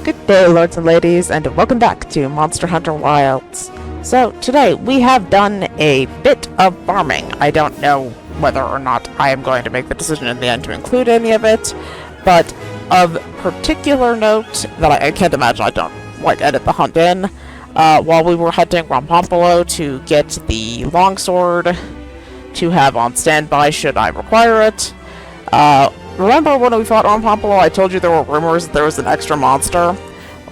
Good day, lords and ladies, and welcome back to Monster Hunter Wilds. So, today we have done a bit of farming. I don't know whether or not I am going to make the decision in the end to include any of it, but of particular note that I can't imagine I don't, edit the hunt in, while we were hunting Rampompolo to get the longsword to have on standby should I require it. Remember when we fought Rampompolo, I told you there were rumors that there was an extra monster?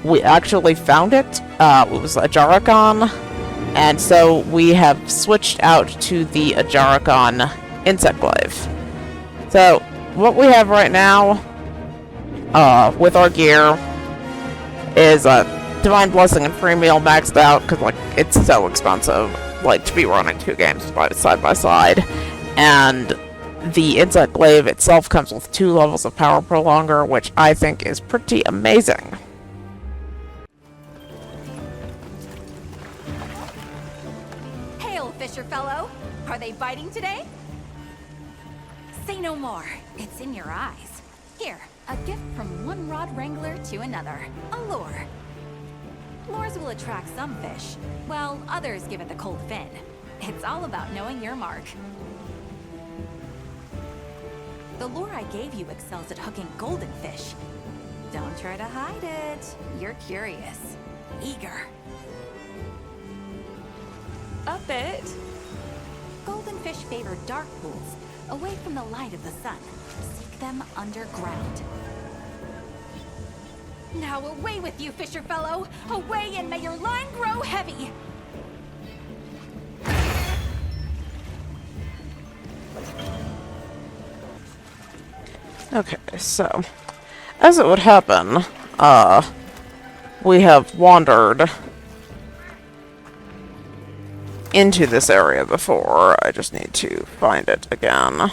We actually found it. It was Ajarakan, and so we have switched out to the Ajarakan insect glaive. So, what we have right now, with our gear, is a Divine Blessing and Free Meal maxed out, because, it's so expensive, to be running two games side by side, and the insect glaive itself comes with 2 levels of power prolonger, which I think is pretty amazing. Hail, fisher fellow! Are they biting today? Say no more. It's in your eyes. Here, a gift from one rod wrangler to another. A lure. Lures will attract some fish, while others give it the cold fin. It's all about knowing your mark. The lure I gave you excels at hooking golden fish. Don't try to hide it. You're curious. Eager. A bit. Golden fish favor dark pools, away from the light of the sun. Seek them underground. Now away with you, fisher fellow! Away, and may your line grow heavy! Okay, so, as it would happen, we have wandered into this area before. I just need to find it again.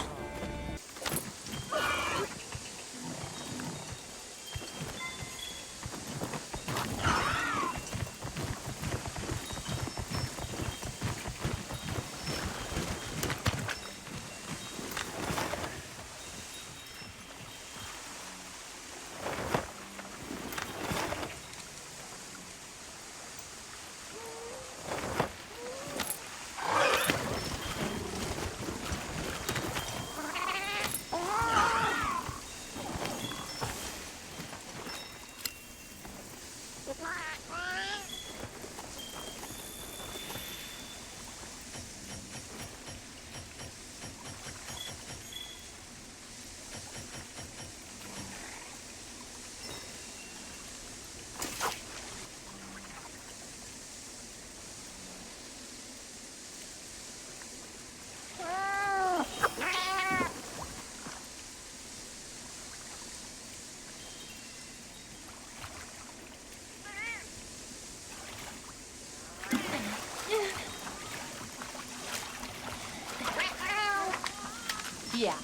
Yeah.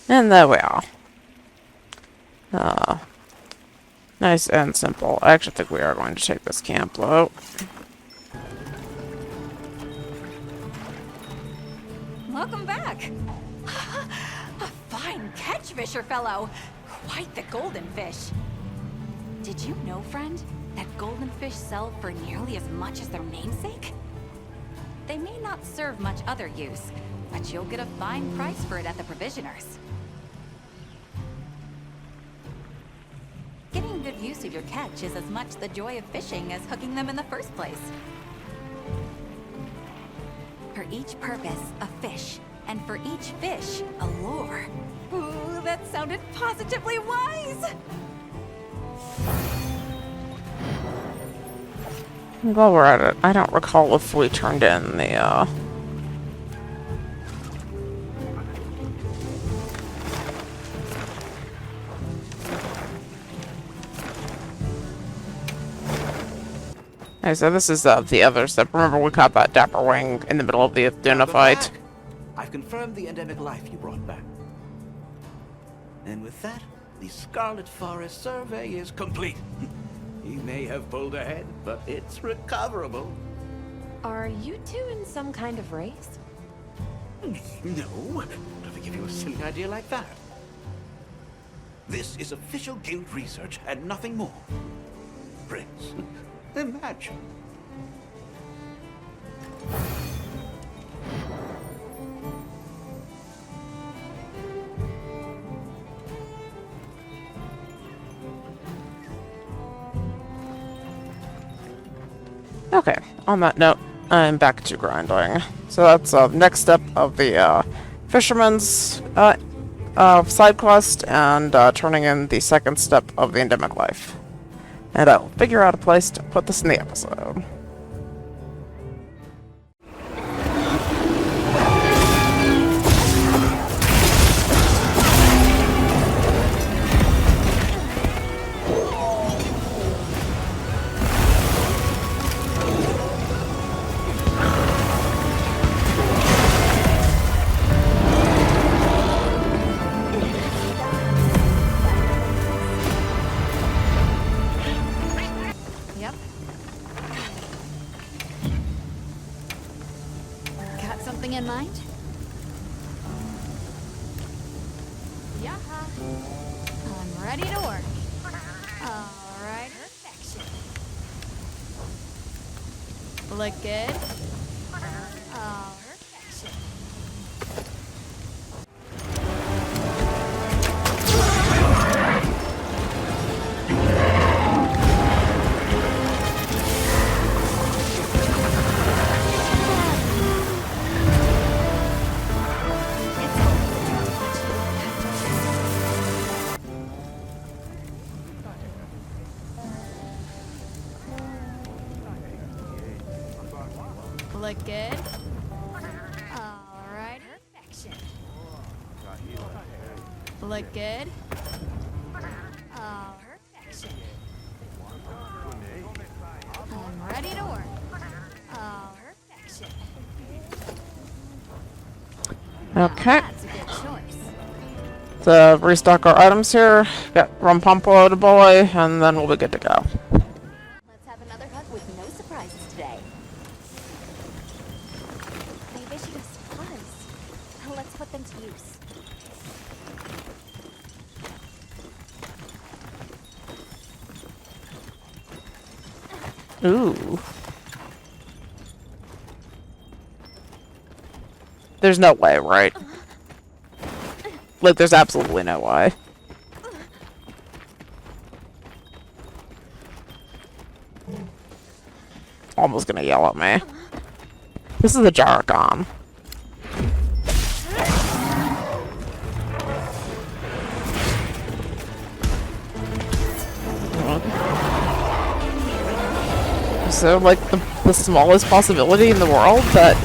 And there we are. Nice and simple. I actually think we are going to take this camp, though. Welcome back. A fine catch, fisher fellow. Quite the golden fish. Did you know, friend, that golden fish sell for nearly as much as their namesake? They may not serve much other use, but you'll get a fine price for it at the provisioners. Getting good use of your catch is as much the joy of fishing as hooking them in the first place. For each purpose, a fish, and for each fish, a lure. Ooh, that sounded positively wise! While we're at it, I don't recall if we turned in the, Okay, so this is the other step. Remember, we caught that Dapper Wing in the middle of the Athena fight. I've confirmed the endemic life you brought back. And with that, the Scarlet Forest survey is complete. You may have pulled ahead, but it's recoverable. Are you two in some kind of race? No, don't give you a silly idea like that. This is official guild research and nothing more. Prince, imagine. Okay, on that note, I'm back to grinding. So that's next step of the fisherman's side quest, and turning in the second step of the endemic life. And I'll figure out a place to put this in the episode. Yep. Got something in mind? Yeah. I'm ready to work. All right. Perfection. Look good. Oh, perfection. Look good. All right. Perfection. Look good. Oh, perfection. I'm ready to work. Oh, perfection. Okay, That's a good choice. to restock our items here, get Rumpumpolo to boy, and then we'll be good to go. Let's have another hug with no surprises today. Maybe I should have supplies. Let's put them to use. Ooh. There's no way, right? Like, there's absolutely no way. Almost gonna yell at me. This is Ajarakan. Is there, like, the smallest possibility in the world that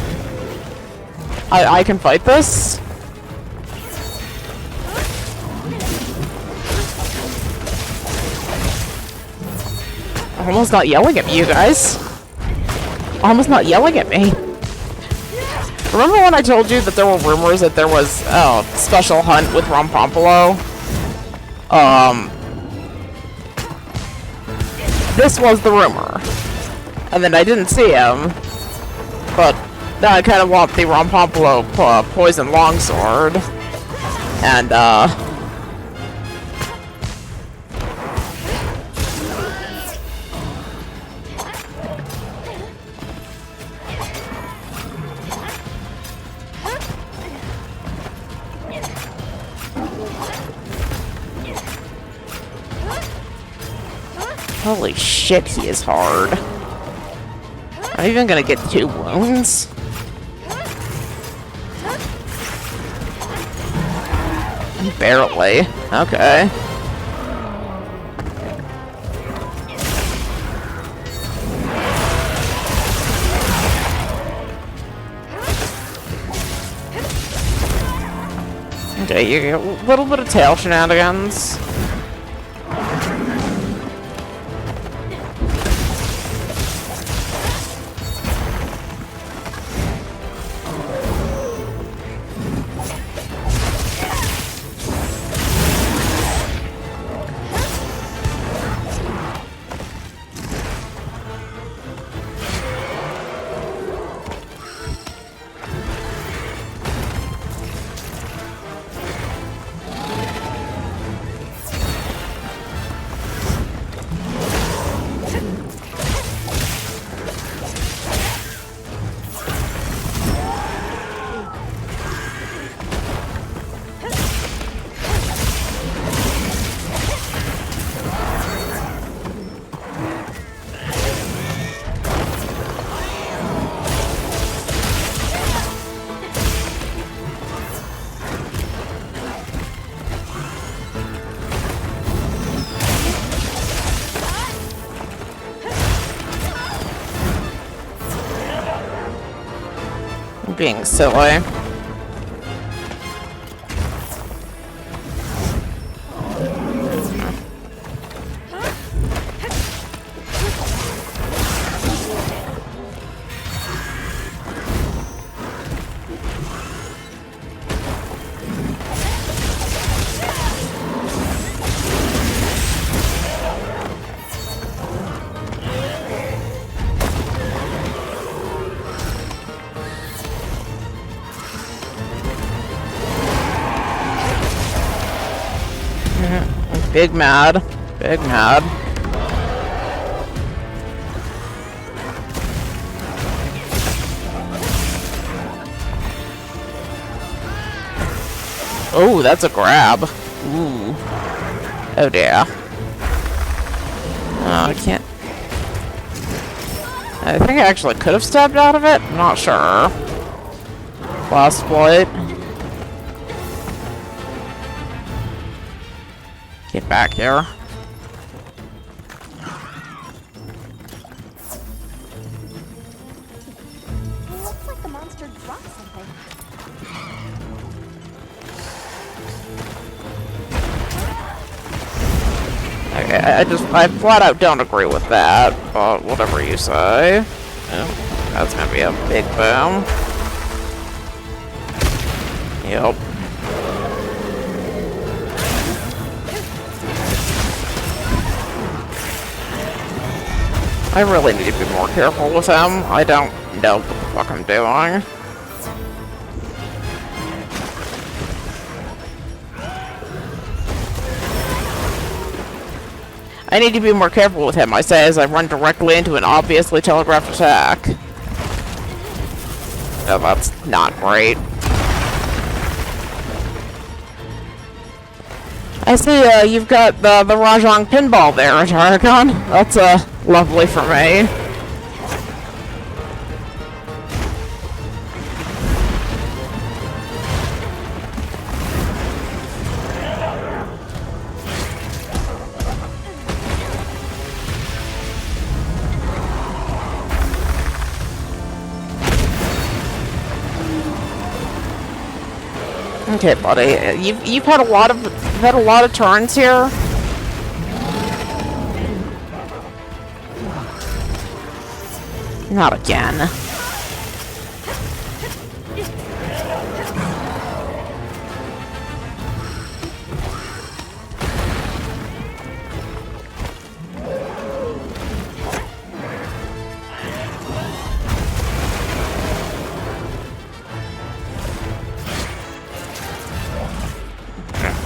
I can fight this? I'm almost not yelling at me, you guys. Almost not yelling at me. Remember when I told you that there were rumors that there was a special hunt with Rumpumpolo? This was the rumor. And then I didn't see him. But now I kind of want the Rumpumpolo poison longsword. And, holy shit, he is hard. I'm even gonna get 2 wounds. Barely. Okay. Okay, you get a little bit of tail shenanigans. being silly. Big mad. Big mad. Oh, that's a grab. Ooh. Oh dear. Oh, I can't. I think I actually could have stepped out of it. I'm not sure. Last flight. Get back here. Looks like the monster dropped something. Okay, I flat out don't agree with that, but whatever you say. Oh, that's gonna be a big boom. Yep. I really need to be more careful with him. I don't know what the fuck I'm doing. I need to be more careful with him, I say, as I run directly into an obviously telegraphed attack. Oh, that's not great. I see, you've got the Rajang pinball there, Ajarakan. That's, lovely for me. Okay, buddy, you've had a lot of turns here. Not again.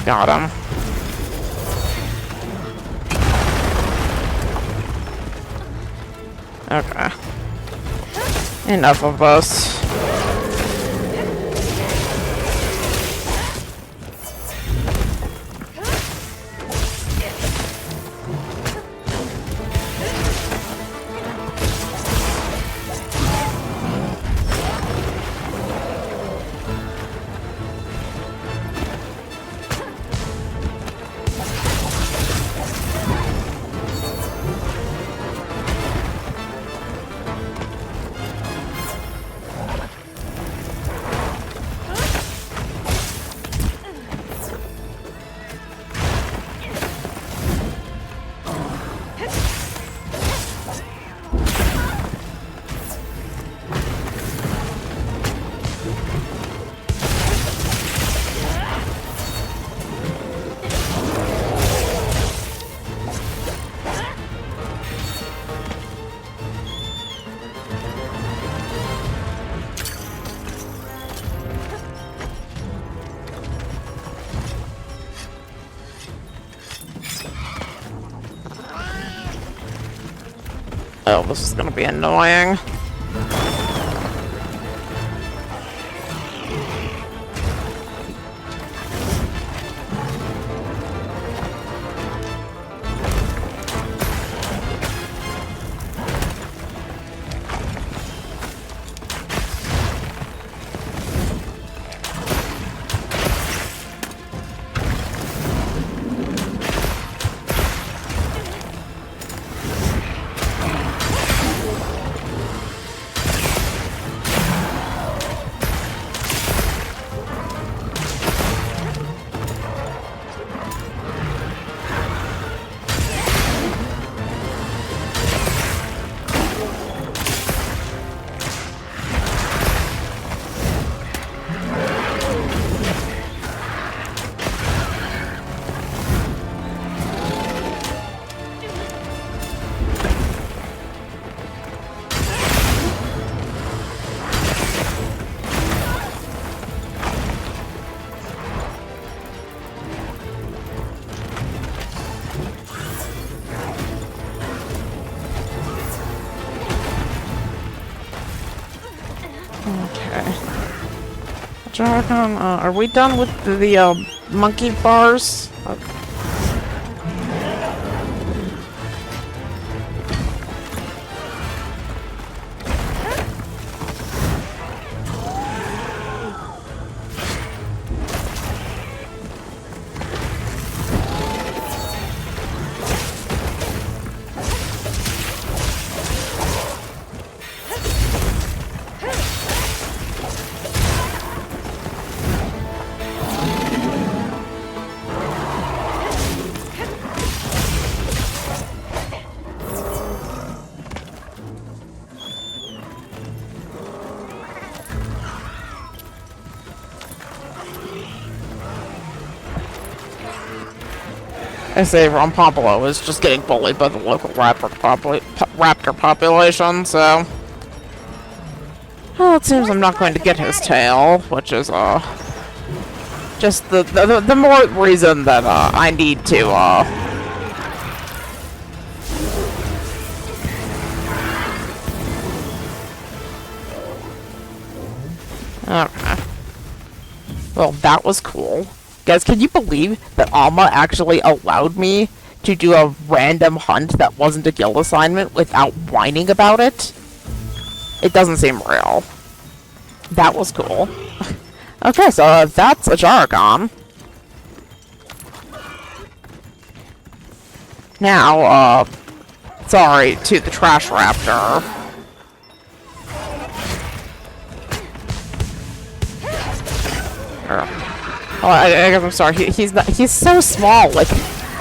Got him. Okay. Enough of us. Oh, this is gonna be annoying. Ajarakan, are we done with the monkey bars? I say Ron Pompolo is just getting bullied by the local raptor population, so... Well, it seems I'm not going to get his tail, which is, just the more reason that, I need to, Okay. Well, that was cool. Guys, can you believe that Alma actually allowed me to do a random hunt that wasn't a guild assignment without whining about it? It doesn't seem real. That was cool. Okay, so that's Ajarakan. Now, sorry to the trash raptor. Oh, I guess I'm sorry. He's so small. Like,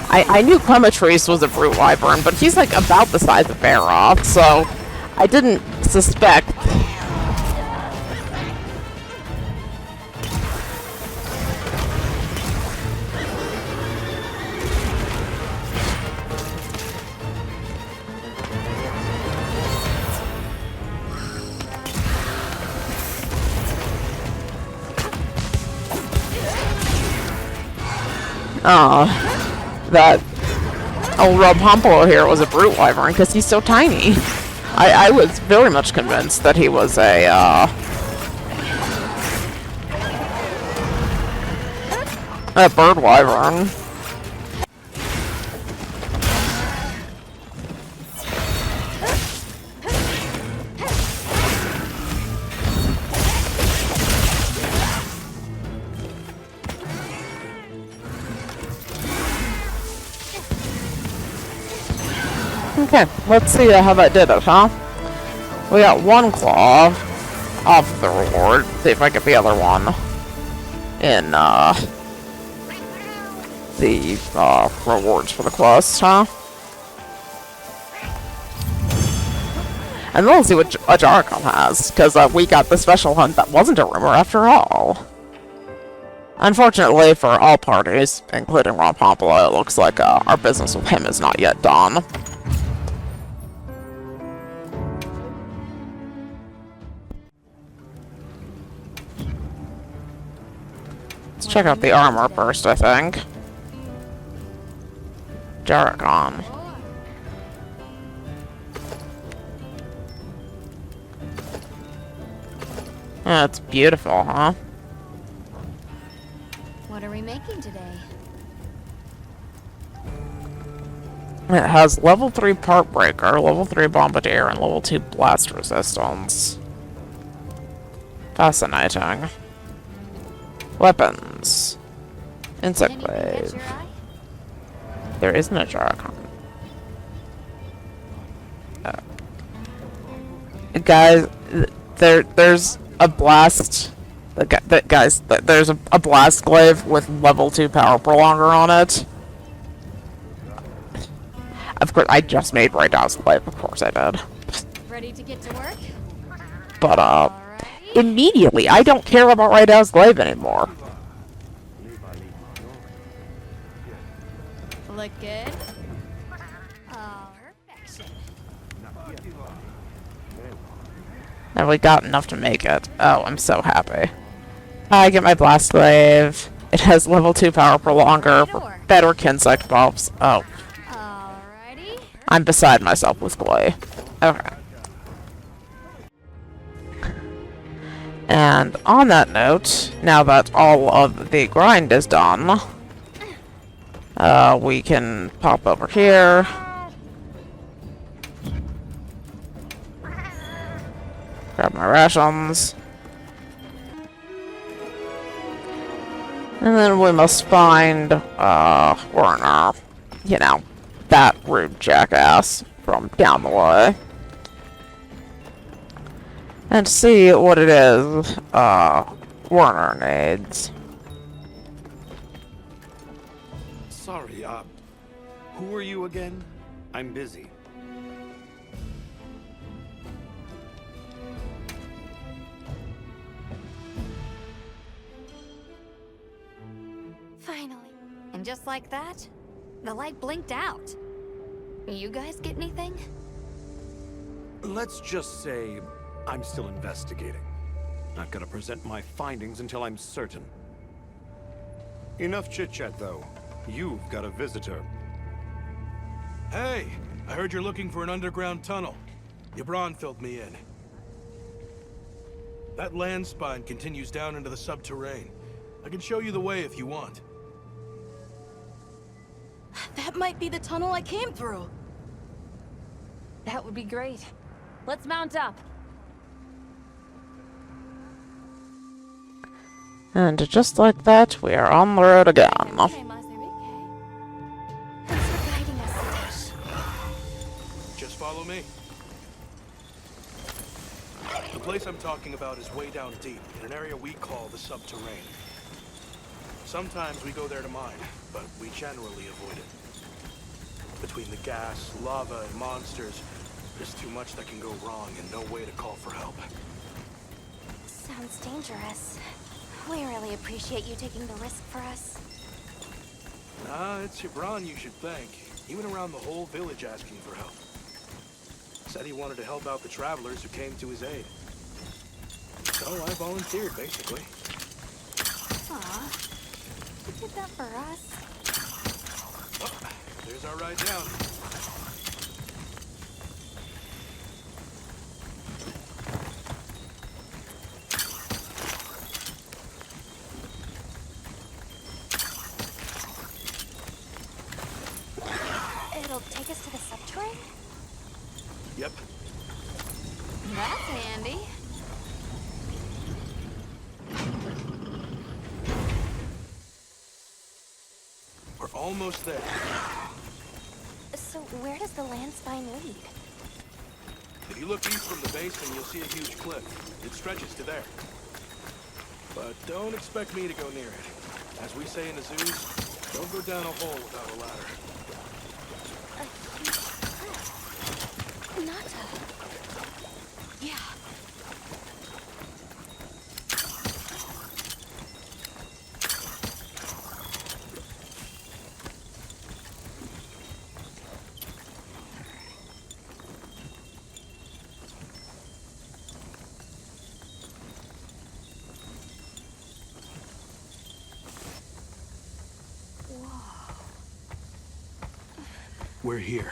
I knew Clematrice was a brute wyvern, but he's like about the size of Barroth, so I didn't suspect. That old Rob Pompolo here was a brute wyvern because he's so tiny. I was very much convinced that he was a bird wyvern. Okay, let's see how that did it, huh? We got one claw off the reward. See if I get the other one in, the, rewards for the quest, huh? And then we'll see what Ajarakan has, because, we got the special hunt that wasn't a rumor after all. Unfortunately for all parties, including Ron Pompolo, it looks like, our business with him is not yet done. Let's check out the armor first, I think. Ajarakan. That's beautiful, huh? What are we making today? It has level 3 part breaker, level 3 bombardier, and level 2 blast resistance. Fascinating. Weapons. Insect wave. There isn't a Ajarakan. Guys, there's a blast. Guys, there's a blast glaive with level 2 power prolonger on it. Of course, I just made Raidow's glaive. Of course I did. Ready to get to work? But immediately, I don't care about Raidow's glaive anymore. Look good? Oh, perfection. And we got enough to make it. Oh, I'm so happy. I get my blast glaive. It has level 2 power prolonger for better insect buffs. Oh. Alrighty. I'm beside myself with glaive. Okay. And on that note, now that all of the grind is done, we can pop over here. Grab my rations. And then we must find, Werner. You know, that rude jackass from down the way. And see what it is, Werner needs. Sorry, who are you again? I'm busy. Finally. And just like that, the light blinked out. You guys get anything? Let's just say I'm still investigating. Not gonna present my findings until I'm certain. Enough chit-chat, though. You've got a visitor. Hey, I heard you're looking for an underground tunnel. Yabron filled me in. That landspine continues down into the subterrane. I can show you the way if you want. That might be the tunnel I came through. That would be great. Let's mount up. And just like that, we are on the road again. Thanks for guiding us, Satosh. Just follow me. The place I'm talking about is way down deep, in an area we call the subterrane. Sometimes we go there to mine, but we generally avoid it. Between the gas, lava, and monsters, there's too much that can go wrong and no way to call for help. Sounds dangerous. We really appreciate you taking the risk for us. Nah, it's Yabron you should thank. He went around the whole village asking for help. Said he wanted to help out the travelers who came to his aid. So I volunteered, basically. Aw. You did that for us. Oh, there's our ride down. It'll take us to the subterrane? Yep. That's handy. We're almost there. So where does the landspine lead? If you look east from the basin, you'll see a huge cliff. It stretches to there. But don't expect me to go near it. As we say in Azuz, don't go down a hole without a ladder. A huge cliff. Nata. Yeah. We're here.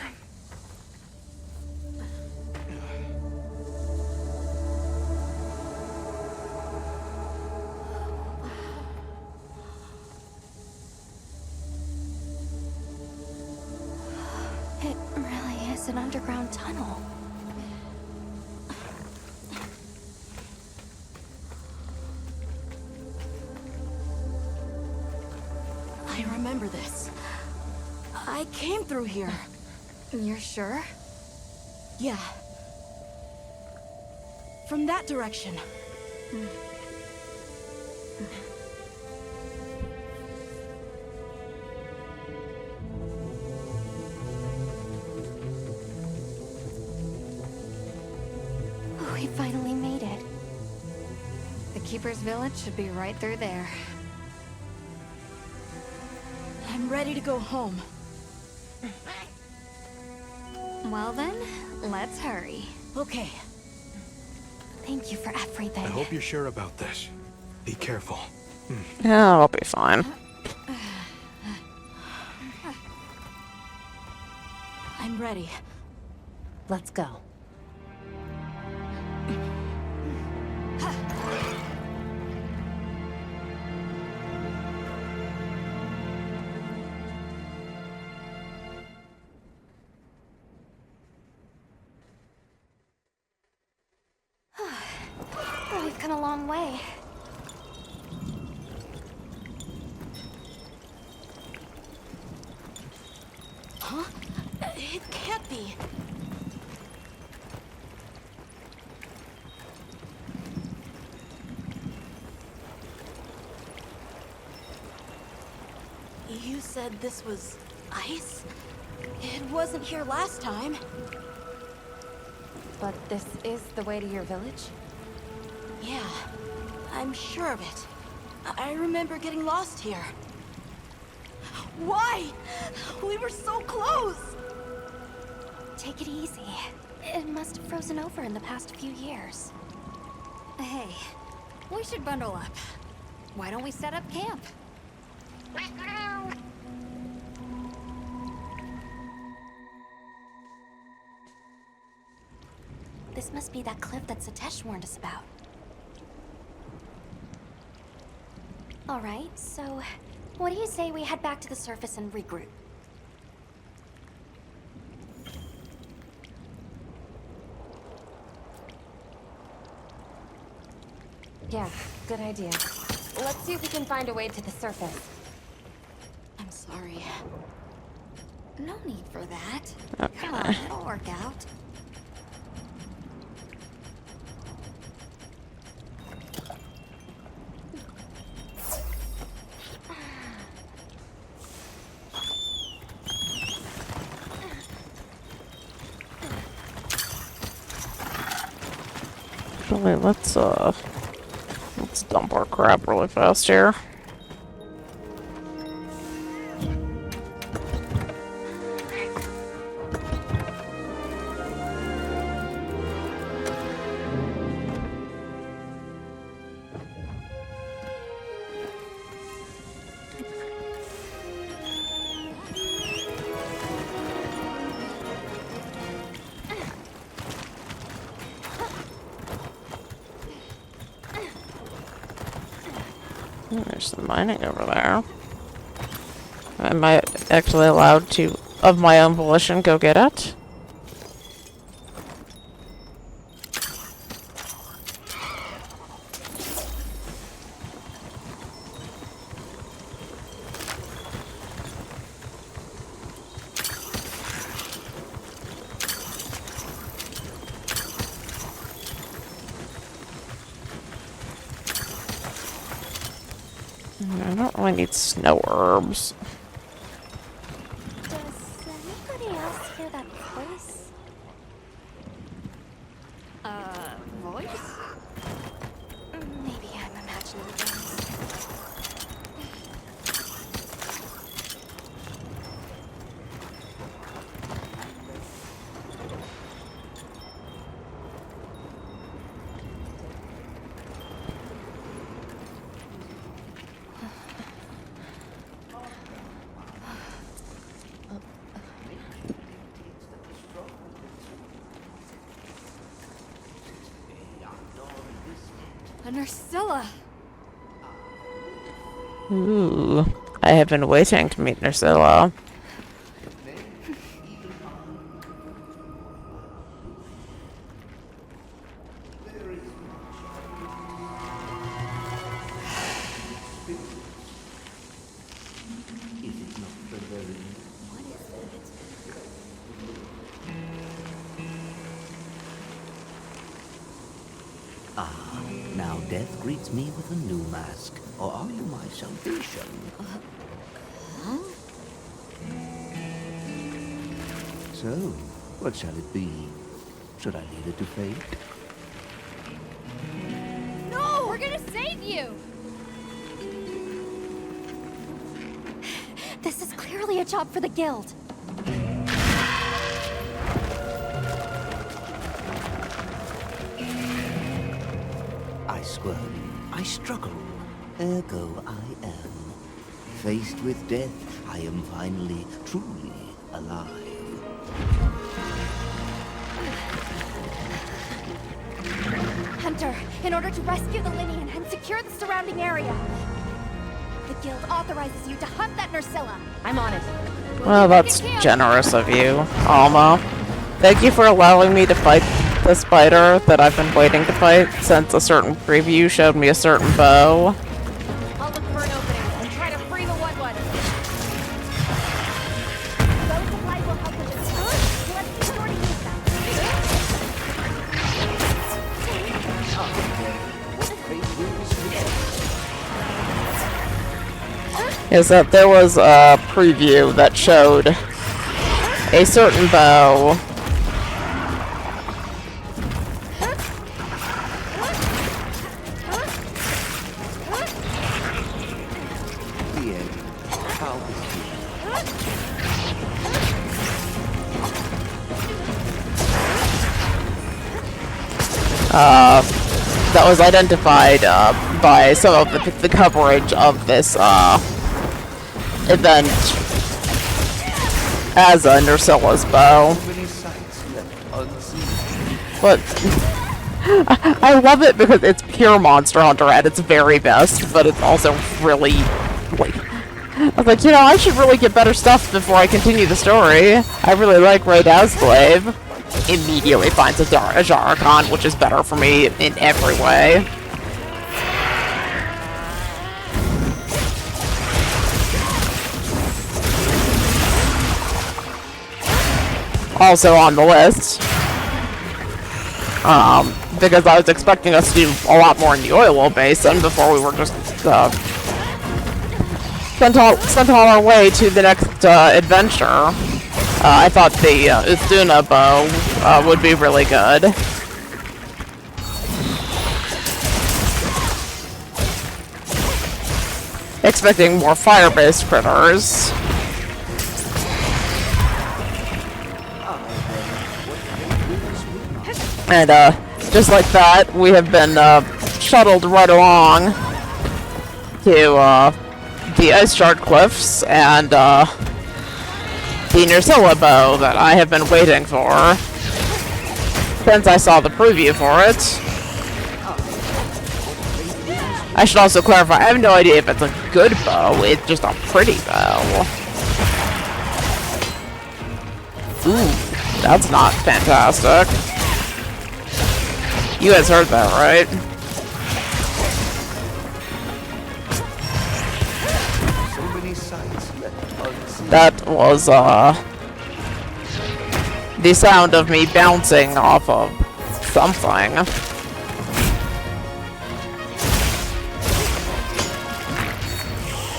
It really is an underground tunnel. I remember this. I came through here. You're sure? Yeah. From that direction. We finally made it. The Keeper's village should be right through there. I'm ready to go home. Well then, let's hurry. Okay. Thank you for everything. I hope you're sure about this. Be careful. Yeah, I'll be fine. I'm ready. Let's go. come a long way. Huh? It can't be. You said this was ice? It wasn't here last time. But this is the way to your village? Yeah, I'm sure of it. I remember getting lost here. Why? We were so close! Take it easy. It must have frozen over in the past few years. Hey, we should bundle up. Why don't we set up camp? This must be that cliff that Satesh warned us about. Alright, so what do you say we head back to the surface and regroup? Yeah, good idea. Let's see if we can find a way to the surface. I'm sorry. No need for that. Okay. Come on, it'll work out. Actually, let's dump our crap really fast here. There's some mining over there. Am I actually allowed to, of my own volition, go get it? I don't really need snow herbs. Does anybody else hear that voice? Voice? Maybe I'm imagining things. A Nerscylla! Ooh, I have been waiting to meet Nerscylla. Ah, now death greets me with a new mask. Or are you my salvation? So, what shall it be? Should I leave it to fate? No! We're gonna save you! This is clearly a job for the guild. I squirm, I struggle, ergo I am. Faced with death, I am finally, truly alive. Hunter, in order to rescue the Linian and secure the surrounding area, the guild authorizes you to hunt that Nerscylla. I'm on it. Well, that's generous of you, Alma. Thank you for allowing me to fight the spider that I've been waiting to fight since a certain preview showed me a certain bow. I'll look for an opening and try to free the Wud-Wud. Those supplies will help with this. Let's be sure to use them. Is that there was a preview that showed a certain bow that was identified by some of the coverage of this event as a Nerscylla's bow. But I love it because it's pure Monster Hunter at its very best, but it's also really like, I was like, you know, I should really get better stuff before I continue the story. I really like Raidow's Glaive. Immediately finds Ajarakan, which is better for me in every way. Also on the list, because I was expecting us to do a lot more in the Oil Basin before we were just sent on our way to the next adventure. I thought the Uzuna bow would be really good. Expecting more fire-based critters. And just like that, we have been shuttled right along to the Ice Shard Cliffs and the Nerscylla bow that I have been waiting for since I saw the preview for it. I should also clarify, I have no idea if it's a good bow, it's just a pretty bow. Ooh, that's not fantastic. You guys heard that, right? That was, the sound of me bouncing off of something.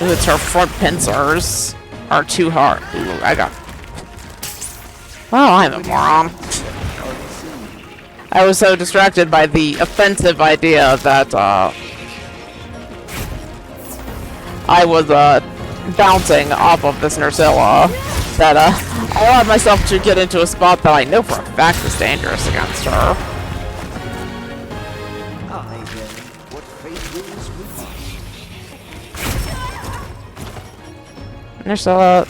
Ooh, it's her front pincers are too hard. Ooh, I got... Oh, I'm a moron. I was so distracted by the offensive idea that, I was, bouncing off of this Nerscylla that, I allowed myself to get into a spot that I know for a fact is dangerous against her. Nerscylla...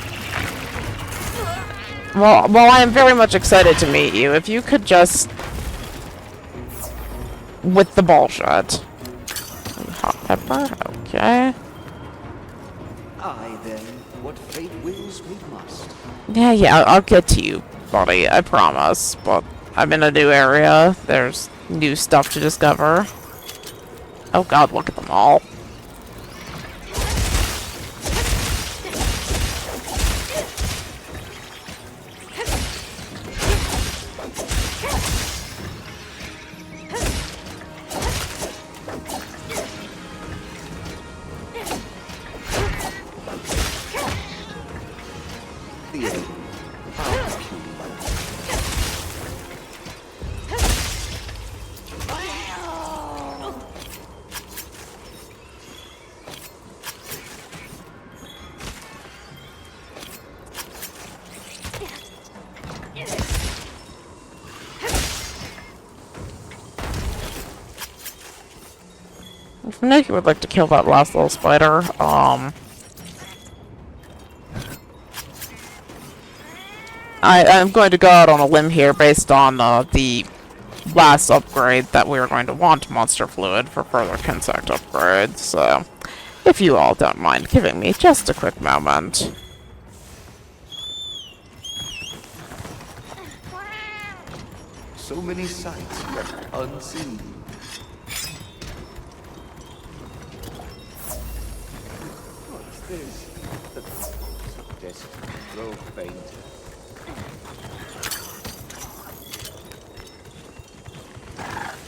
Well, I am very much excited to meet you. If you could just... with the bullshit. Hot pepper, okay. Aye then, what fate wills we must. Yeah, I'll get to you, buddy, I promise. But I'm in a new area. There's new stuff to discover. Oh god, look at them all. If Nick would like to kill that last little spider, I'm going to go out on a limb here based on the last upgrade that we are going to want Monster Fluid for further insect upgrades, so if you all don't mind giving me just a quick moment. So many sights left unseen. What's this? Just grow fainter.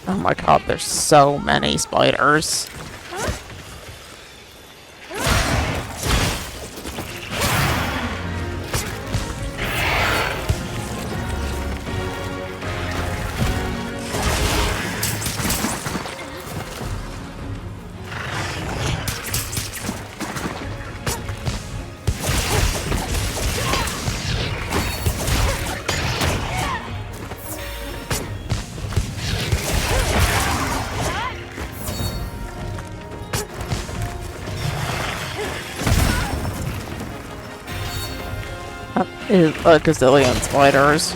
Oh my god, there's so many spiders. Is a gazillion spiders.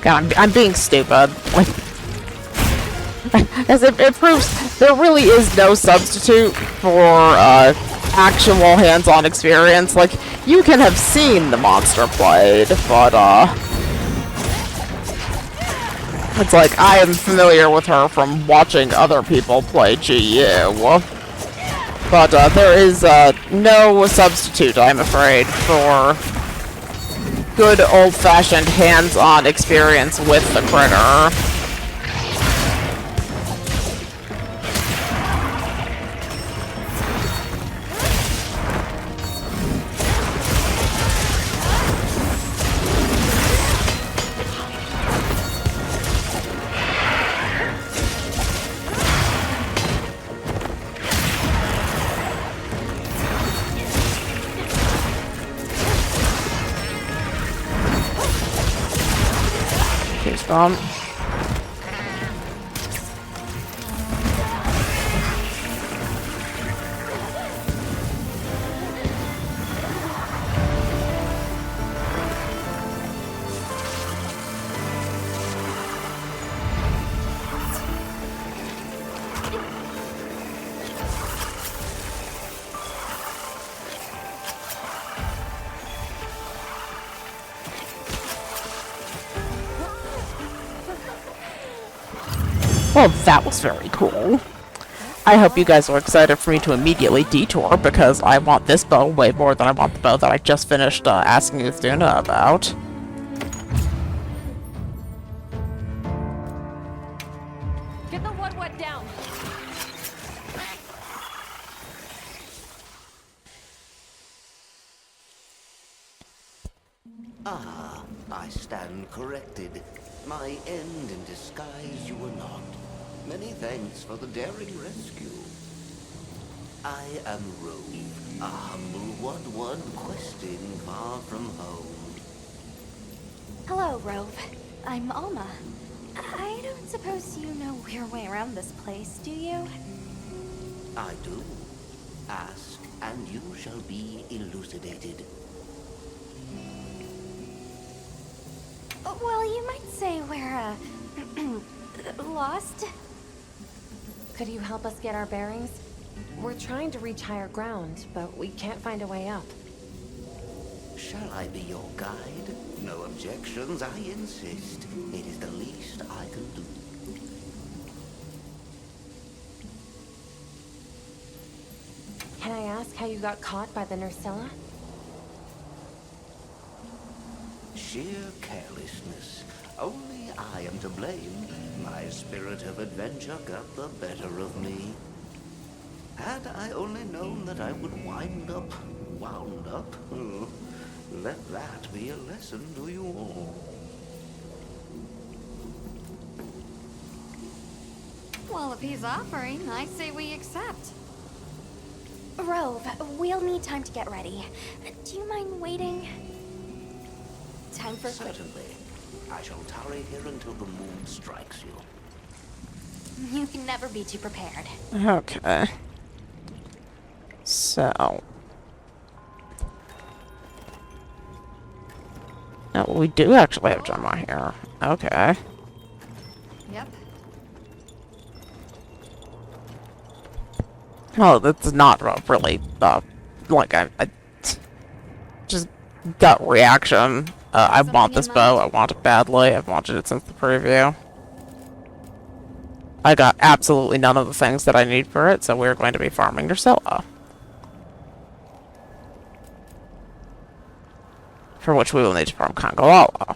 God, I'm being stupid. Like, as it proves, there really is no substitute for actual hands-on experience. Like, you can have seen the monster played, but it's like I am familiar with her from watching other people play GU. But there is no substitute, I'm afraid, for good old-fashioned hands-on experience with the critter. Here's from. Well, that was very cool. I hope you guys are excited for me to immediately detour, because I want this bow way more than I want the bow that I just finished asking Uthuna about. Get the what down. Ah, I stand corrected. My end in disguise you were not. Many thanks for the daring rescue. I am Rove, a humble one questing far from home. Hello, Rove. I'm Alma. I don't suppose you know your way around this place, do you? I do. Ask, and you shall be elucidated. Well, you might say we're, lost. Could you help us get our bearings? We're trying to reach higher ground, but we can't find a way up. Shall I be your guide? No objections, I insist. It is the least I can do. Can I ask how you got caught by the Nerscylla? Sheer carelessness. Only I am to blame. My spirit of adventure got the better of me. Had I only known that I would wound up, let that be a lesson to you all. Well, if he's offering, I say we accept. Rove, we'll need time to get ready. Do you mind waiting? Time for a quick... Certainly. I shall tarry here until the moon strikes you. You can never be too prepared. Okay. So. Now, we do actually have Gemma here. Okay. Yep. Well, that's not really, like, I just gut reaction. I want this bow. I want it badly. I've wanted it since the preview. I got absolutely none of the things that I need for it, so we're going to be farming Nerscylla. For which we will need to farm Kangolala.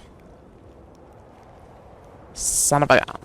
Son of a gun.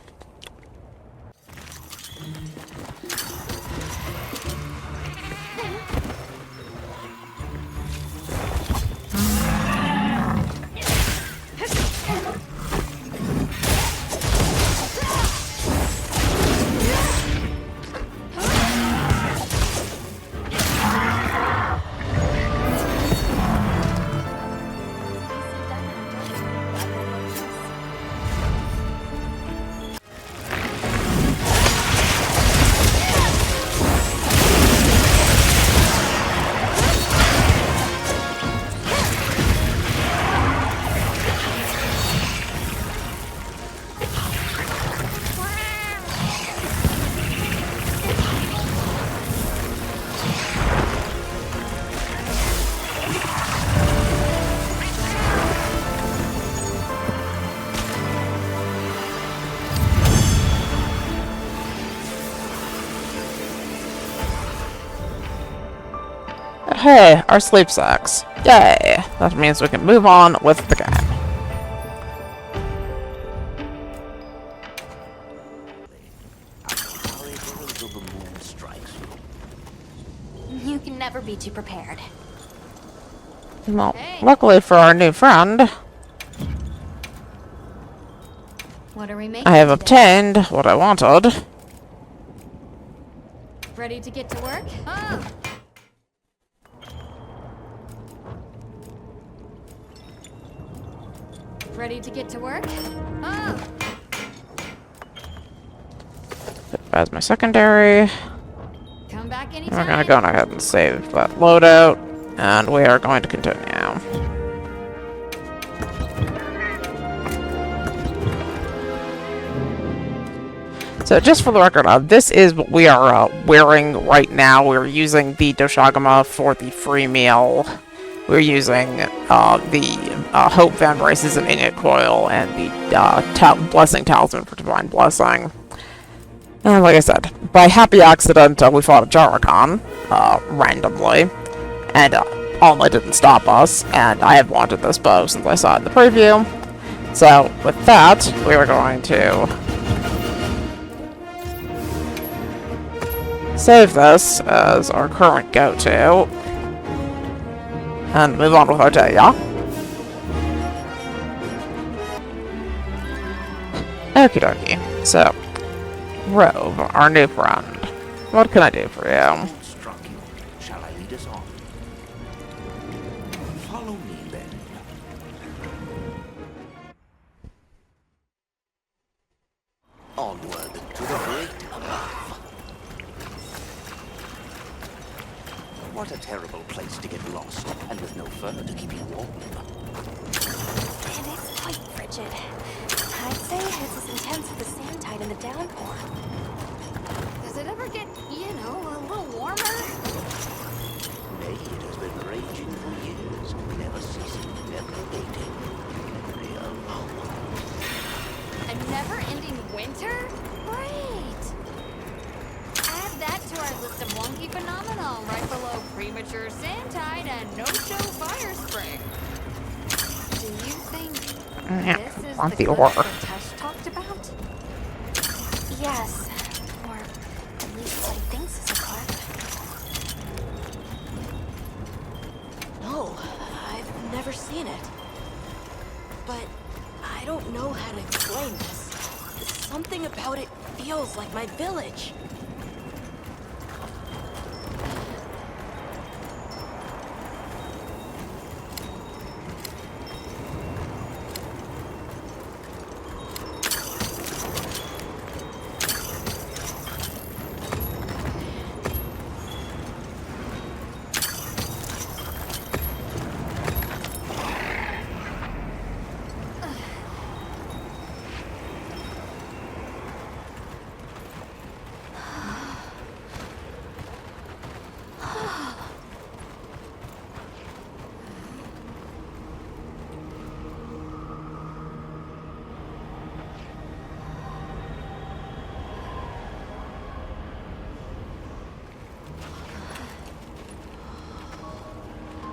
Hey, our sleep sacks. Yay! That means we can move on with the game. You can never be too prepared. Well, luckily for our new friend, What are we making I have today? obtained what I wanted. Ready to get to work? Oh. Ready to get to work? Oh. As my secondary, Come back we're anytime. gonna go ahead and save that loadout, and we are going to continue. So just for the record, this is what we are wearing right now. We're using the Doshagama for the free meal. We're using the Hope Van Braces and Ingot Coil and the Blessing Talisman for Divine Blessing. And like I said, by happy accident, we fought Ajarakan randomly, and Alma didn't stop us, and I have wanted this bow since I saw it in the preview. So with that, we are going to save this as our current go-to, and move on with our day, yeah? Okie dokie. So, Rove, our new friend. What can I do for you? Struck you. Shall I lead us on? Follow me then. Onward to the great above. What a terrible place to get lost, and with no fur to keep you warm. And it's quite frigid. I'd say it's as intense as the sand tide in the downpour. Does it ever get, a little warmer? Nay, it has been raging for years, never ceasing, never abating. Real. A never-ending winter? Great! Add that to our list of wonky phenomena right below premature sand tide and no-show fire spring. Do you think this is want the the eclipse ore. that Tesh talked about? Yes. Or at least what he thinks is a eclipse. No, I've never seen it. But I don't know how to explain this. Something about it feels like my village.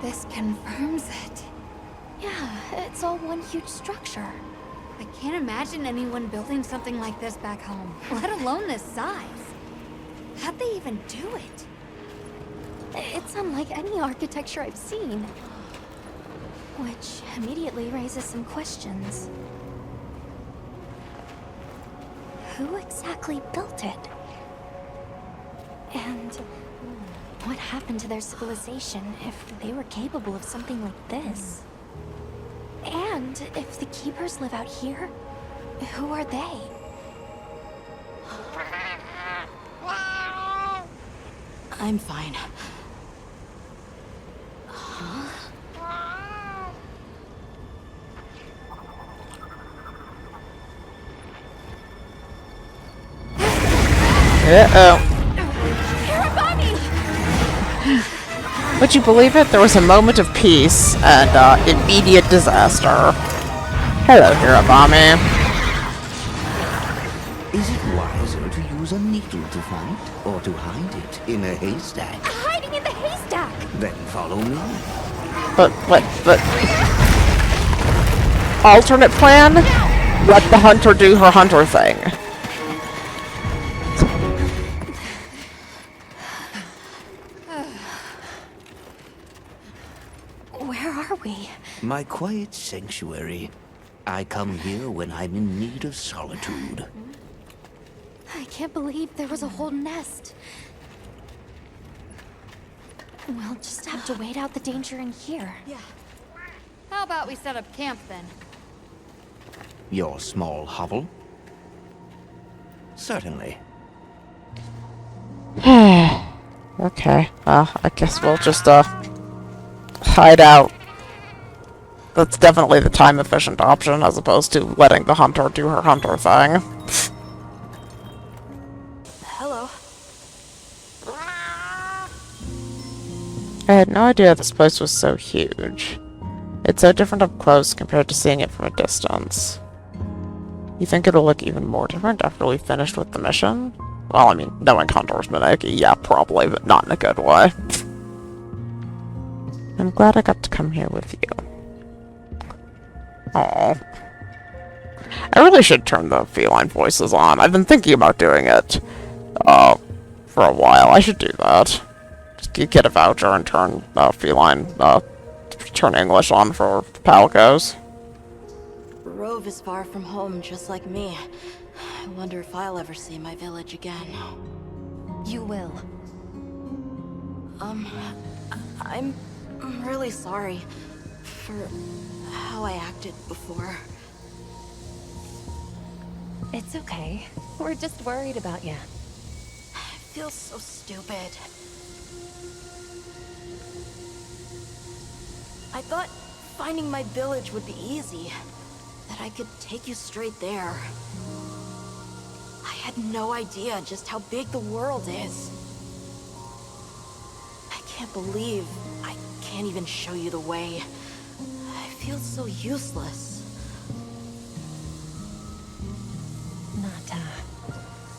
This confirms it. Yeah, it's all one huge structure. I can't imagine anyone building something like this back home, let alone this size. How'd they even do it? It's unlike any architecture I've seen. Which immediately raises some questions. Who exactly built it? And what happened to their civilization if they were capable of something like this? And if the keepers live out here, who are they? I'm fine. Uh-oh. Hirabami! Would you believe it? There was a moment of peace and immediate disaster. Hello, Hirabami. Is it wiser to use a needle to find, or to hide it in a haystack? Hiding in the haystack! Then follow me. But... Alternate plan? Let the hunter do her hunter thing. Where are we? My quiet sanctuary. I come here when I'm in need of solitude. I can't believe there was a whole nest. We'll just have to wait out the danger in here. Yeah. How about we set up camp then? Your small hovel? Certainly. Okay, well, I guess we'll just, hide out. That's definitely the time-efficient option, as opposed to letting the hunter do her hunter thing. Hello. I had no idea this place was so huge. It's so different up close compared to seeing it from a distance. You think it'll look even more different after we've finished with the mission? Well, I mean, knowing Hunter's Maneki, yeah, probably, but not in a good way. I'm glad I got to come here with you. Aww. I really should turn the feline voices on. I've been thinking about doing it, for a while. I should do that. Just get a voucher and turn, feline, turn English on for Palicos. Rove is far from home, just like me. I wonder if I'll ever see my village again. You will. I'm really sorry for how I acted before. It's okay. We're just worried about you. I feel so stupid. I thought finding my village would be easy. That I could take you straight there. I had no idea just how big the world is. I can't believe I can't even show you the way. I feel so useless. Nata,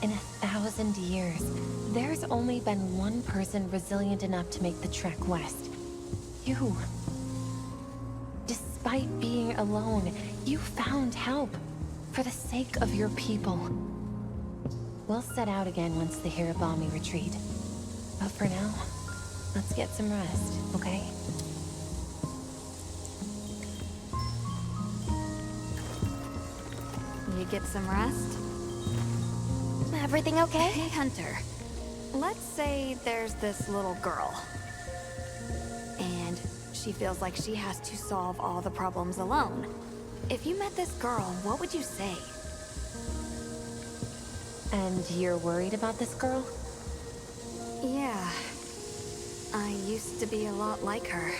in 1,000 years, there's only been one person resilient enough to make the trek west. You. Despite being alone, you found help. For the sake of your people. We'll set out again once the Hirabami retreat. But for now, let's get some rest, okay? You get some rest? Everything okay? Hey, Hunter. Let's say there's this little girl. And she feels like she has to solve all the problems alone. If you met this girl, what would you say? And you're worried about this girl? Yeah. I used to be a lot like her.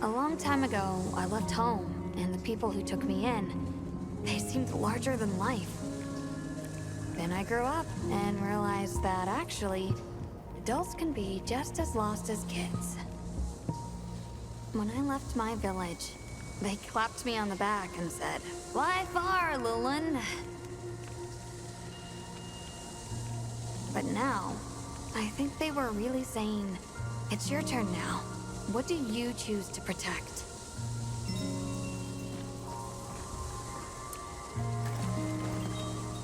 A long time ago, I left home, and the people who took me in, they seemed larger than life. Then I grew up and realized that actually, adults can be just as lost as kids. When I left my village, they clapped me on the back and said, "Fly far, Lulin." But now, I think they were really saying, It's your turn now. What do you choose to protect?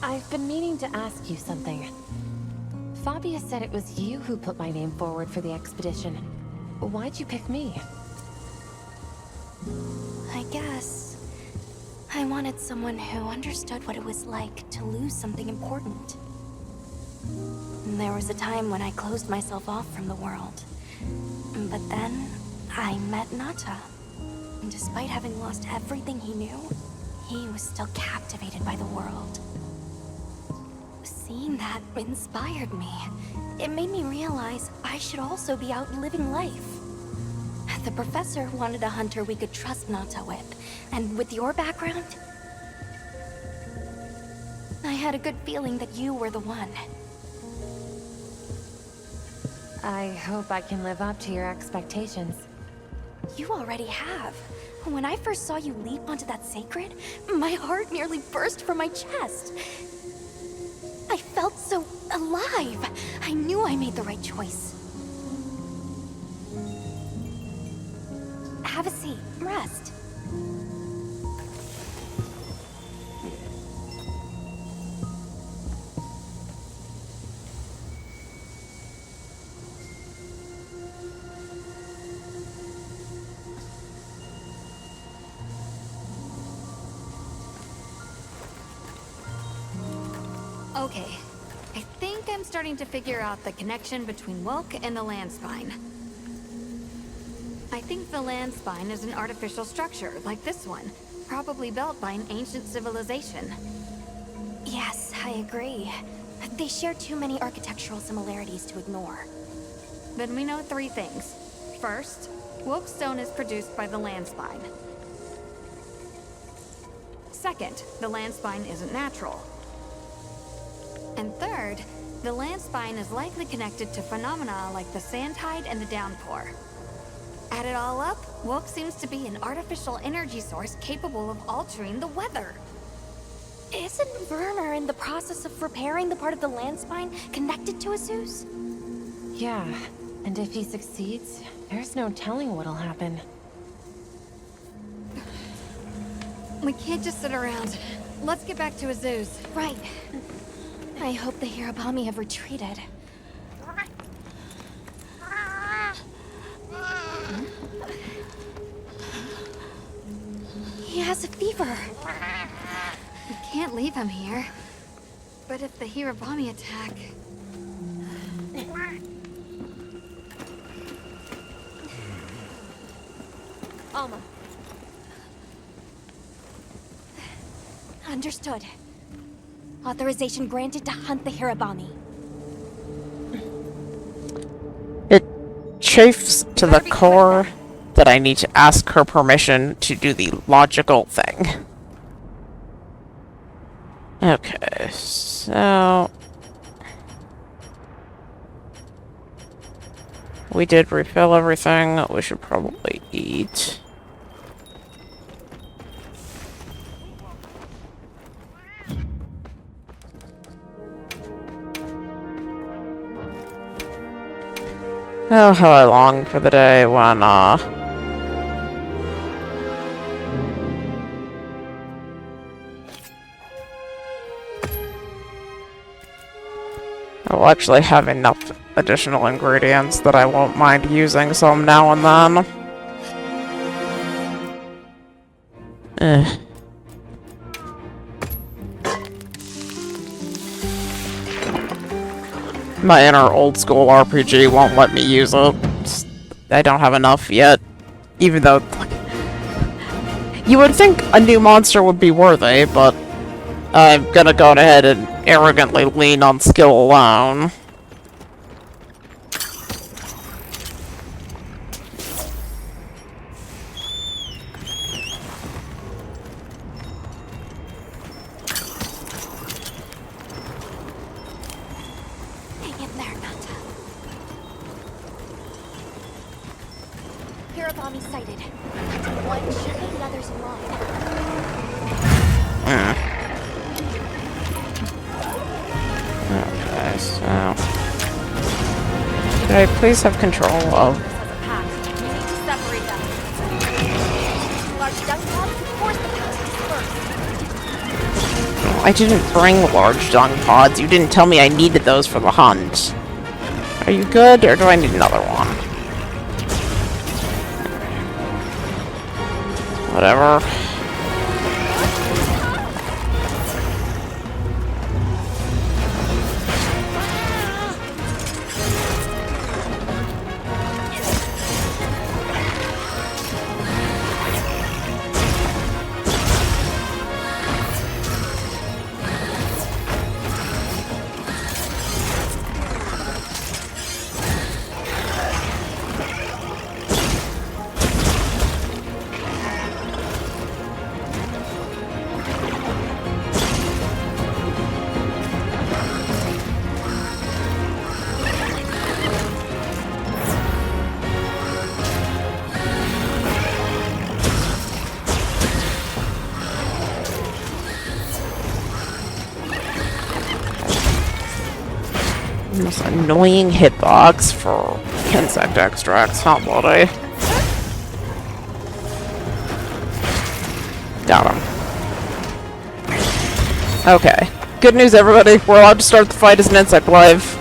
I've been meaning to ask you something. Fabia said it was you who put my name forward for the expedition. Why'd you pick me? I guess I wanted someone who understood what it was like to lose something important. There was a time when I closed myself off from the world. But then, I met Nata. And despite having lost everything he knew, he was still captivated by the world. Seeing that inspired me. It made me realize I should also be out living life. The professor wanted a hunter we could trust Nata with, and with your background, I had a good feeling that you were the one. I hope I can live up to your expectations. You already have. When I first saw you leap onto that sacred, my heart nearly burst from my chest. I felt so alive. I knew I made the right choice. Have a seat. Rest. Okay. I think I'm starting to figure out the connection between Wilk and the landspine. I think the landspine is an artificial structure, like this one. Probably built by an ancient civilization. Yes, I agree. They share too many architectural similarities to ignore. Then we know 3 things. First, Wilk stone is produced by the landspine. Second, the landspine isn't natural. And third, the landspine is likely connected to phenomena like the sand tide and the downpour. Add it all up, Wilk seems to be an artificial energy source capable of altering the weather. Isn't Werner in the process of repairing the part of the landspine connected to Azuz? Yeah, and if he succeeds, there's no telling what'll happen. We can't just sit around. Let's get back to Azuz. Right. I hope the Hirabami have retreated. He has a fever. We can't leave him here. But if the Hirabami attack... Alma. Understood. Authorization granted to hunt the Hirabami. It chafes to the core that I need to ask her permission to do the logical thing. Okay, so... we did refill everything. We should probably eat. Oh, how I long for the day when, I'll actually have enough additional ingredients that I won't mind using some now and then. My inner old school RPG won't let me use it. I don't have enough yet. Even though... you would think a new monster would be worthy, but... I'm gonna go ahead and arrogantly lean on skill alone. Hang in there, Nata. Hirabami sighted. One should lead the others in line. Okay, so... Could I please have control of... As a pack, you need to separate them. Large dung pods force the pack to disperse. I didn't bring large dung pods. You didn't tell me I needed those for the hunt. Are you good, or do I need another one? Whatever. Most annoying hitbox for insect extracts, not bloody. Got him. Okay. Good news, everybody. We're allowed to start the fight as an insect live.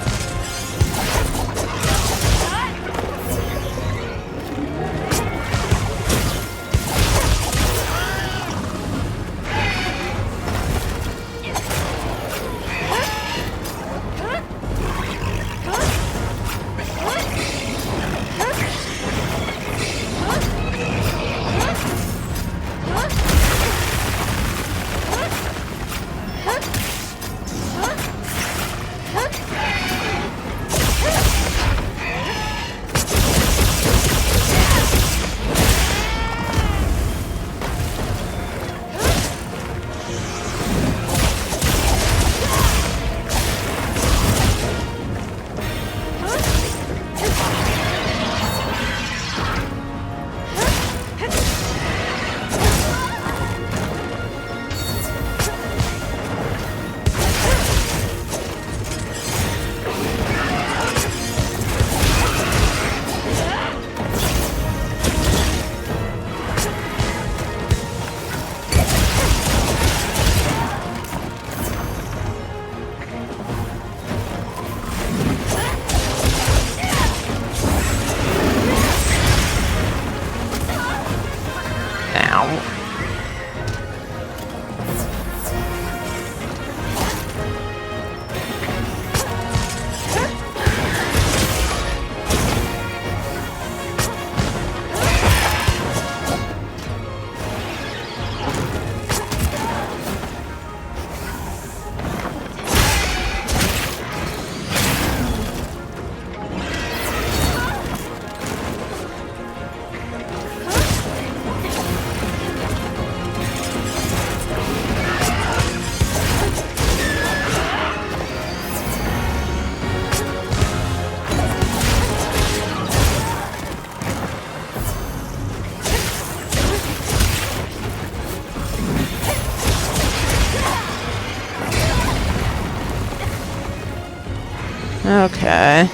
Okay.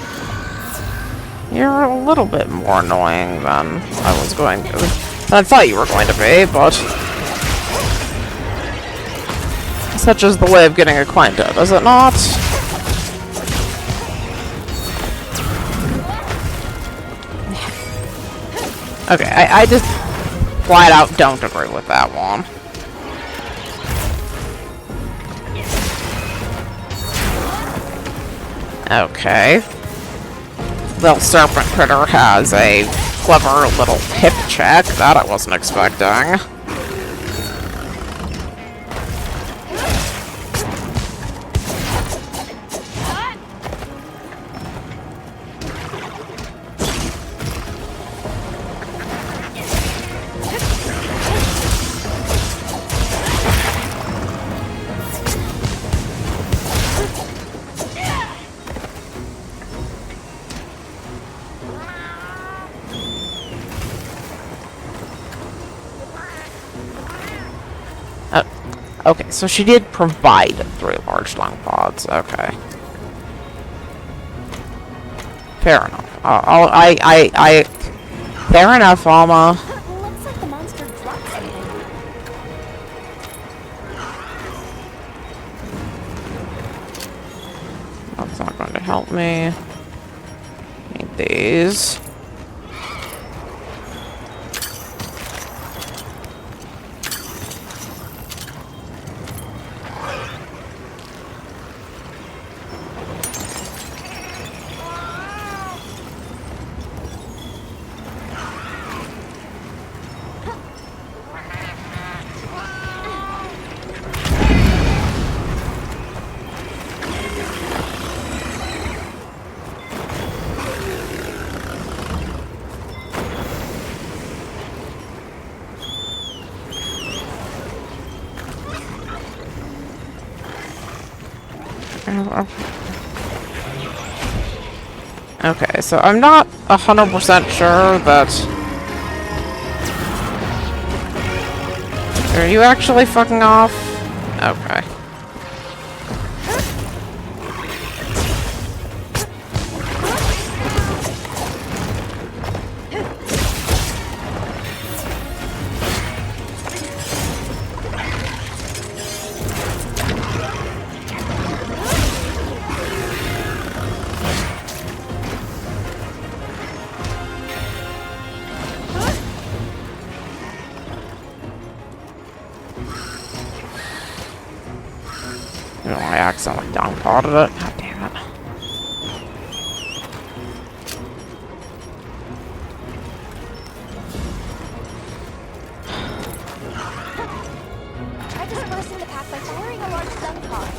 You're a little bit more annoying than I was going to. Than I thought you were going to be, but... such is the way of getting acquainted, is it not? Okay, I just flat out don't agree with that one. Okay. Little serpent critter has a clever little hip check. That I wasn't expecting. Okay, so she did provide 3 large lung pods. Okay. Fair enough. Fair enough, Alma. Looks like the monster dropped something. That's not going to help me. Need these. Okay, so I'm not 100% sure that... Are you actually fucking off? Okay. You know, I accidentally downpotted it. God damn it. Try dispersing the pack by firing a large stun pod.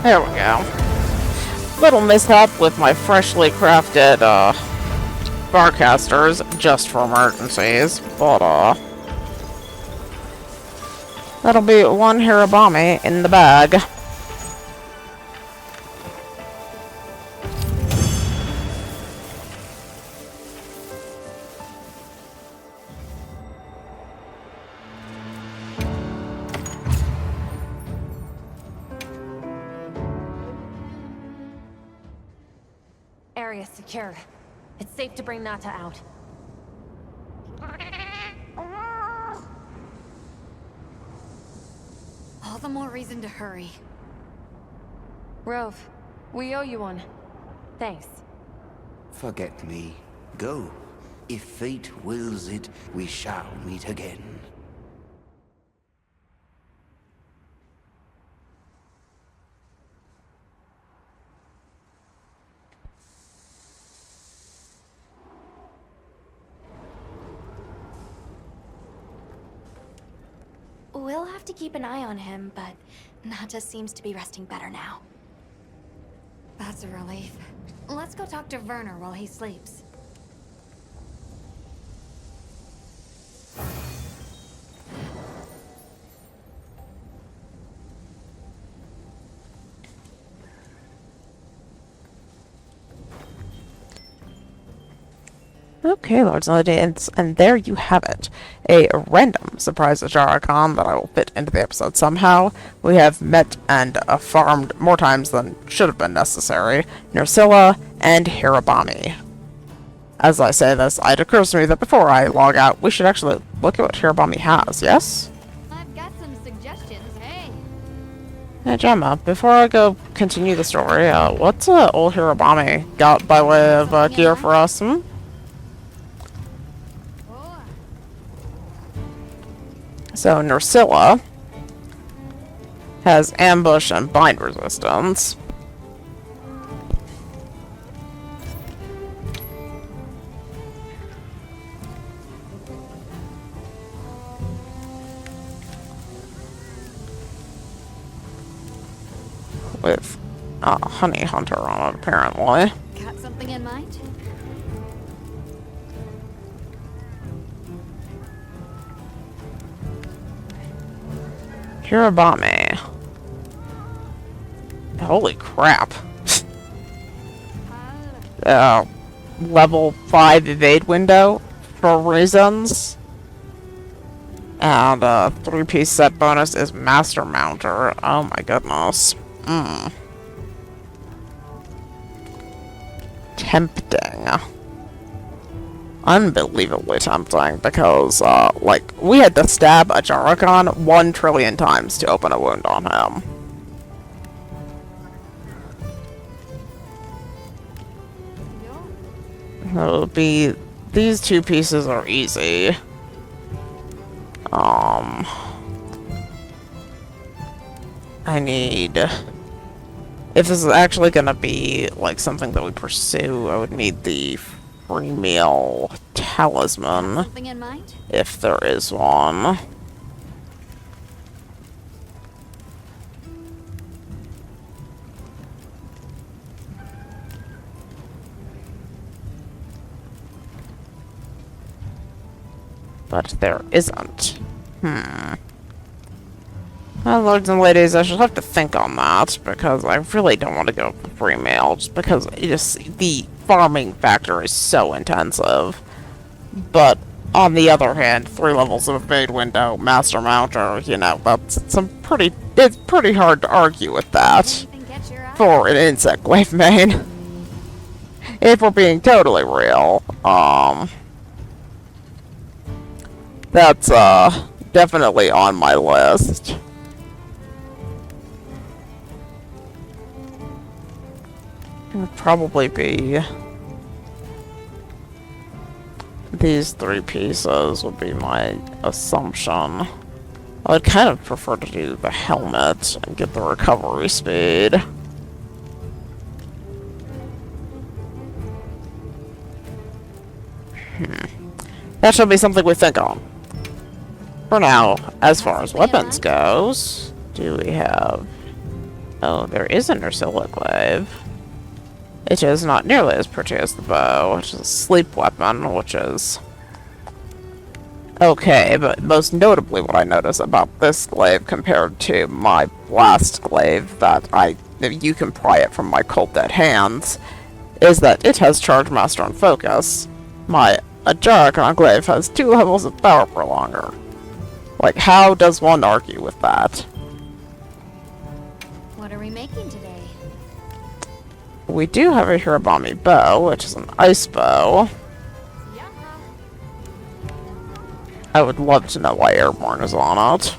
There we go. Little mishap with my freshly crafted, barcasters, just for emergencies, but, that'll be one Hirabami in the bag. Area secure. It's safe to bring Nata out. All the more reason to hurry. Rove, we owe you one. Thanks. Forget me. Go. If fate wills it, we shall meet again. We'll have to keep an eye on him, but Nata seems to be resting better now. That's a relief. Let's go talk to Werner while he sleeps. Okay, Lords and Ladies, and there you have it. A random surprise Ajarakan that I will fit into the episode somehow. We have met and farmed more times than should have been necessary. Nerscylla and Hirabami. As I say this, it occurs to me that before I log out, we should actually look at what Hirabami has, yes? I've got some suggestions, hey. Hey Gemma, before I go continue the story, what's old Hirabami got by way of gear for us, hmm? So Nerscylla has ambush and bind resistance. With a honey hunter on it, apparently. Got something in mind? Hirabami. Holy crap. Level 5 evade window for reasons. And 3-piece set bonus is Master Mounter. Oh my goodness. Tempting. Unbelievably tempting, because, like, we had to stab Ajarakan 1 trillion times to open a wound on him. It'll be... These 2 pieces are easy. I need... If this is actually gonna be, like, something that we pursue, I would need the free meal talisman. Something in mind? If there is one. But there isn't. Well, lords and ladies, I should have to think on that, because I really don't want to go for free mail, just because the farming factor is so intensive. But, on the other hand, 3 levels of evade window, Master Mounter, you know, it's pretty hard to argue with that for an insect wave main. If we're being totally real, that's, definitely on my list. It would probably be... These 3 pieces would be my assumption. I'd kind of prefer to do the helmet and get the recovery speed. That should be something we think on. For now, as far as weapons goes, do we have... Oh, there is a Nerscylla glaive. It is not nearly as pretty as the bow, which is a sleep weapon, which is okay, but most notably what I notice about this glaive compared to my last glaive that you can pry it from my cold dead hands, is that it has Charge Master and Focus. My Ajarakan glaive has 2 levels of power for longer. Like, how does one argue with that? What are we making today? We do have a Hirabami bow, which is an ice bow. Yeah. I would love to know why Airborne is on it.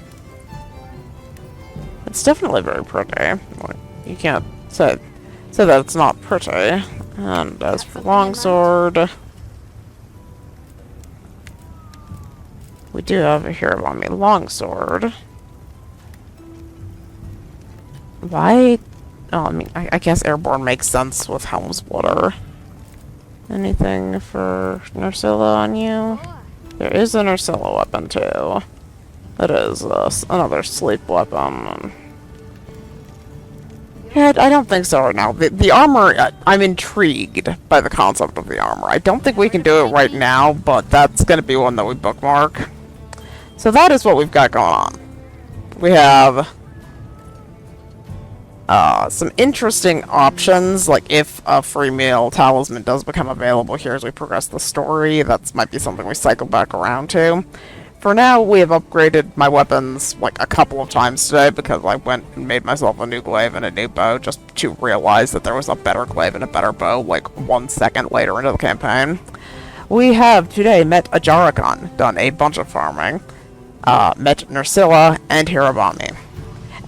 It's definitely very pretty. Like, you can't say that it's not pretty. And as for longsword, we do have a Hirabami longsword. Why? Oh, I mean, I guess Airborne makes sense with Helm's Water. Anything for Nerscylla on you? There is a Nerscylla weapon too. It is another sleep weapon. Yeah, I don't think so right now. The armor, I'm intrigued by the concept of the armor. I don't think we can do it right now, but that's going to be one that we bookmark. So that is what we've got going on. We have some interesting options, like if a free meal talisman does become available here as we progress the story, that might be something we cycle back around to. For now, we have upgraded my weapons like a couple of times today because I went and made myself a new glaive and a new bow just to realize that there was a better glaive and a better bow like 1 second later into the campaign. We have today met Ajarakan, done a bunch of farming, met Nerscylla and Hirabami.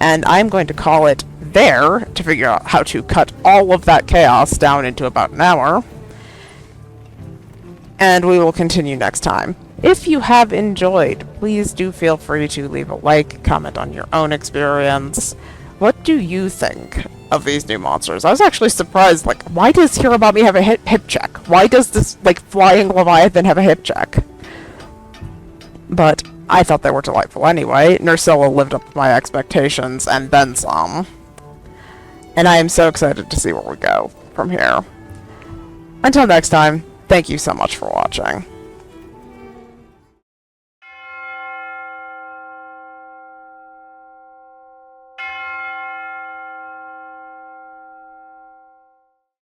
And I'm going to call it there to figure out how to cut all of that chaos down into about an hour. And we will continue next time. If you have enjoyed, please do feel free to leave a like, comment on your own experience. What do you think of these new monsters? I was actually surprised, like, why does Hirabami have a hip check? Why does this, like, flying Leviathan have a hip check? But I thought they were delightful anyway. Nerscylla lived up to my expectations, and then some. And I am so excited to see where we go from here. Until next time, thank you so much for watching.